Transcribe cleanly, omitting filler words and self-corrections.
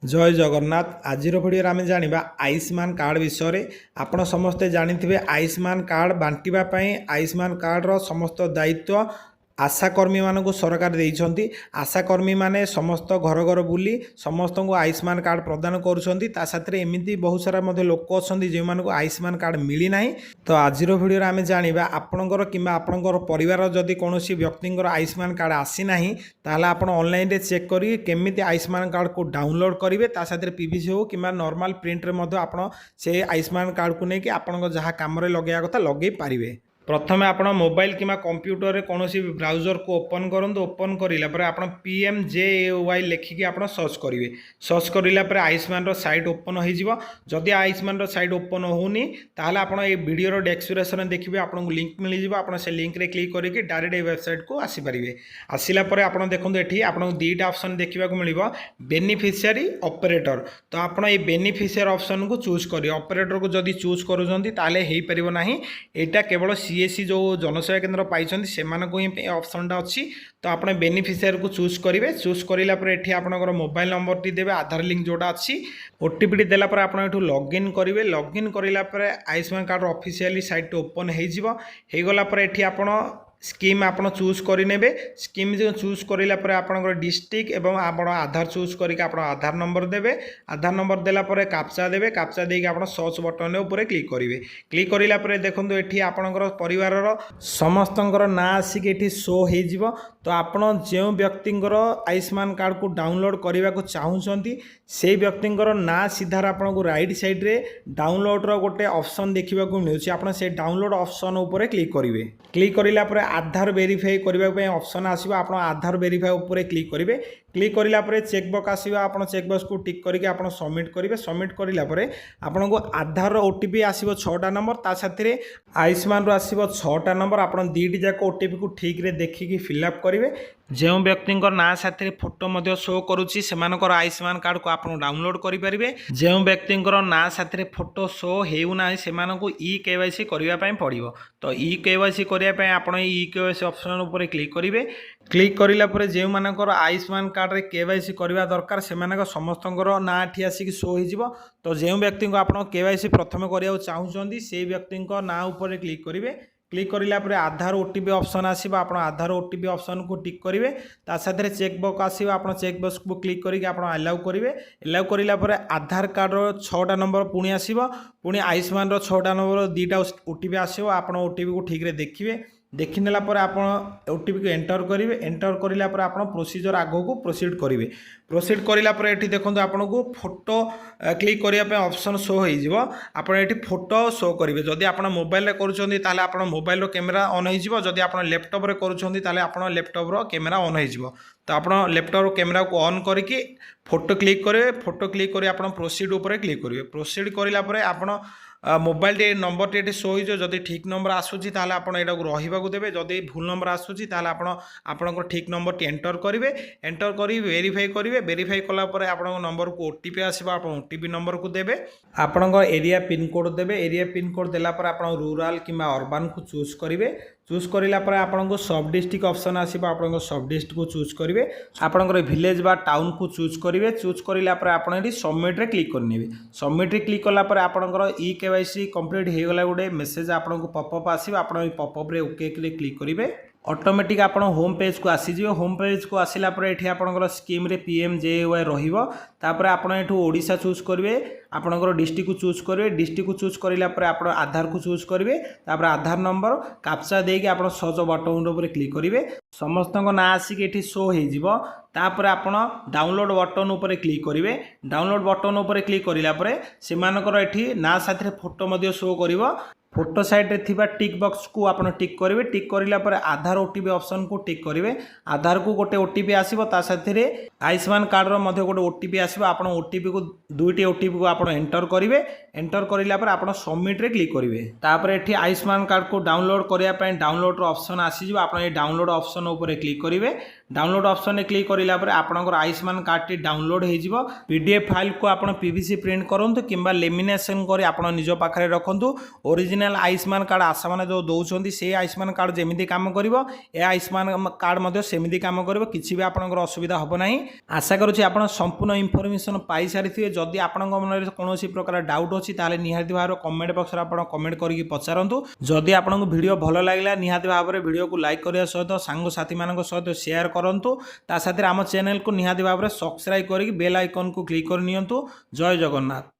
जय जगन्नाथ। आज भिडियो आम जाना आयुष्मान कार्ड विषय। आपण समस्ते जानी आयुष्मान कार्ड बांटापी आयुष्मान कार्ड समस्त दायित्व आशाकर्मी मानक सरकार देइछन्ति। आशाकर्मी माने समस्त घर घर बुली समस्त को आयुष्मान कार्ड प्रदान कर एमती बहुत सारा लोक अच्छा जो मानक आयुष्मान कार्ड मिली ना। तो आज भिडियो आम जाना आपणकर कि आपणकर परिवार जदि कौन व्यक्ति आयुष्मान कार्ड आसी ना ताहले आपण ऑनलाइन रे चेक करी केमिति आयुष्मान कार्ड को डाउनलोड करेंगे तासाथ पीवीसी हो कि नॉर्मल प्रिंट रे आपण से आयुष्मान कार्ड को लेकिन आपण जहाँ कम लगे कथा लगे पारे। प्रथम आप मोबाइल कि कंप्यूटर रे कौन ब्राउजर को ओपन करूँ। ओपन करापर आप PMJAY लिखिकी आप सर्च करेंगे। सर्च करापर आयुष्मान साइट ओपन होदी आयुष्मान साइट ओपन होनी ताहले आप वीडियो डेस्क्रिप्शन देखिए आपको लिंक मिल जाए। आप से लिंक रे क्लिक करके डायरेक्ट ये वेबसाइट को आसीपारे। आसला आप देखो ये आपको दुईटा ऑप्शन देखा मिल बेनिफिशियरी ऑपरेटर। तो आप ये बेनिफिशियरी ऑप्शन को चूज करेंगे। ऑपरेटर को जब चूज कर ना यहाँ केवल सीएससी जो जनसेवा केन्द्र पाई से ही ऑप्शनटा अच्छी। तो आप बेनिफिशियरी को चूज करेंगे। चूज करापर ये आपंकर मोबाइल नंबर टी देवे आधार लिंक जोटा अच्छी ओटीपी देलापर आप लॉगिन करेंगे। लॉगिन करापर Ayushman card officially site open होगलापर ये आप स्कीम आपन चूज करेंगे। स्कीम जो चूज करापर आपंकर डिस्ट्रिक्ट एवं आप आधार चूज करके आप आधार नंबर देवे। आधार नंबर देलापर काप्चा देवे। काप्चा देके आप सर्च बटन उपर क्लिक करेंगे। क्लिक करापर देखो ये आपंकर परिवार समस्त ना आसिक ये शो हो। तो आप जो व्यक्ति आयुष्मान कार्ड को डाउनलोड करने को चाहूँगी से व्यक्ति ना सीधार आपको राइट साइड रे डाउनलोड गोटे ऑप्शन देखा मिलूँ। आप डाउनलोड ऑप्शन उपर क्लिक करेंगे। क्लिक करापर आधार वेरीफाई करने ऑप्शन आसो। आप आधार वेरीफाई उपर क्लिक करेंगे। क्लिक करापर चेकबॉक्स आसो। आप चेकबॉक्स को टिक करके आप सबमिट करेंगे। सबमिट करापर आपको आधार ओटीपी आसो 6टा नंबर ता साथ आयुष्मान आसो 6टा नंबर। आप दुईटी जाक ओटीपी को ठीक रे देखिकी फिलअप करेंगे। जो व्यक्ति ना साथ फोटो शो करुच्ची से आयुष्मान कार्ड को आप डाउनलोड करेंगे। जो व्यक्ति ना साथ फोटो शो होना से ई केवाईसी करने पड़ो। तो ई केवाईसी करने आप ई केवाईसी ऑप्शन उपर क्लिक करेंगे। क्लिक करापर जो मानकर आयुष्मान कार्ड रे केवाईसी करवा दरकार से समस्त ना एठी आसिक शो हो। तो जो व्यक्ति को आप केवाईसी प्रथम करने चाहूँगी से व्यक्ति ना उपर क्लिक करेंगे। क्लिक करापर आधार ओटीपी ऑप्शन आसो। आप आधार ओटीपी ऑप्शन को टिक करेंगे। साथ चेकबॉक्स आसो। आप चेकबॉक्स को क्लिक करके आप अलाउ करेंगे। अलाउ करापर आधार कार्ड 6टा नंबर पुणी आसो। पुणी आयुष्मान 6टा नंबर 2टा ओटीपी आसो। आप ओटीपी को ठीक रे देखिए। देखीनेला आप ओटीपी को एंटर करेंगे। एंटर करापर आप प्रोसीजर आगो को प्रोसीड करेंगे। प्रोसीड करापर ये देखो आपको फोटो क्लिक करने ऑप्शन शो हो। आप फोटो शो करेंगे। जदि आप मोबाइल कर आप मोबाइल कैमेरा ऑन हो। जदि आप लैपटॉप कर लैपटॉप कैमेरा ऑन हो। तो आप लैपटॉप कैमेरा को ऑन करके फोटो क्लिक करेंगे। फोटो क्लिक कर आप प्रोसीड उपर क्लिक करेंगे। प्रोसीड करापर आप मोबाइल टे नंबर टे शो हो। जदि ठीक नंबर आसूँ ताल आप रही देवे। जदि भूल नंबर आसूँ ताल आप ठीक नंबर टी एंटर करेंगे। एंटर कर वेरीफाई करेंगे। वेरीफाई कलापर आप नंबर को ओटीपी आसो। आप ओटीपी नंबर को देवे। आपण एरिया पिन कोड देवे। एरिया पिन कोड देलापर आप रूराल कि अर्बान को चूज करेंगे। चूज करापर आपको सब डिस्ट्रिक्ट ऑप्शन आसो। आप सब डिस्ट्रिक्ट को चूज करेंगे। आपंकर विलेज बा टाउन को चूज करेंगे। चूज करापर आप सबमिट रे क्लिक करने। सबमिट रे क्लिक कलापर आपंकर ई केवाईसी कंप्लीट हो गला। गोटे मेसेज आपको पॉपअप आसो। आप पॉपअप रे ओके क्लिक करेंगे। ऑटोमेटिक आप होम पेज को आसीज। होम पेज को आसला ये आपंकर स्कीम रे PMJAY रहीपर आप ओडिशा चूज करेंगे। आपंकर डिस्ट्रिक्ट को चूज करेंगे। डिस्ट्रिक्ट को चूज करापर आप आधार को चूज करेंगे। आधार नंबर काप्चा देके आप सर्च बटन उपर क्लिक करेंगे। समस्त ना आसिक ये शो हो। तापर आप डाउनलोड बटन उपर क्लिक करेंगे। डाउनलोड बटन उपर क्लिक करापर से ना साथ फोटो शो कर। फोटो साइड रे थिबा टिक बॉक्स को आप टिक करेंगे। टिक करापर आधार ओटीपी ऑप्शन को टिक करेंगे। आधार को गोटे ओटीपी आसो। साथ आयुष्मान कार्ड रो गोटे ओटीपी आसो। आप ओटीपी को दुईटी ओटीपी को आप एंटर करेंगे। एंटर करापर आप सबमिट रे क्लिक करेंगे। तापर ये आयुष्मान कार्ड को डाउनलोड करने डाउनलोड ऑप्शन आसीज। आप डाउनलोड ऑप्शन उपर क्लिक करेंगे। डाउनलोड ऑप्शन क्लिक करिला पर आपनकर आयुष्मान कार्ड टी डाउनलोड हो जिवो। पीडीएफ फाइल को आपण पीवीसी प्रिंट करंतु किंबा लेमिनेशन करी आपण निज पाखरे रखंतु। ओरिजिनल आयुष्मान कार्ड आशा माने जो दउछंती से आयुष्मान कार्ड जेमिति काम करिवो ए आयुष्मान कार्ड मध्ये सेमिति काम करिवो, किछि भी आपनकर असुविधा हबो नाही। आशा करूछि आपण संपूर्ण इन्फॉर्मेशन पाई सारिथिबे। जदि आपनक मन रे कोनोसी प्रकार डाउट अछि ताले निहाती भाव कमेंट बॉक्स रे आपण कमेंट करिकि पचारंतु। जदि आपनक वीडियो भलो लागला निहाती भाव रे वीडियो को लाइक करिया सहित सांग साथी मानक सहित शेयर करंतु। ता साथे आम चैनल को निहाती भाव रे सब्सक्राइब करिकि बेल आइकन को क्लिक कर नियंतु। जय जगन्नाथ।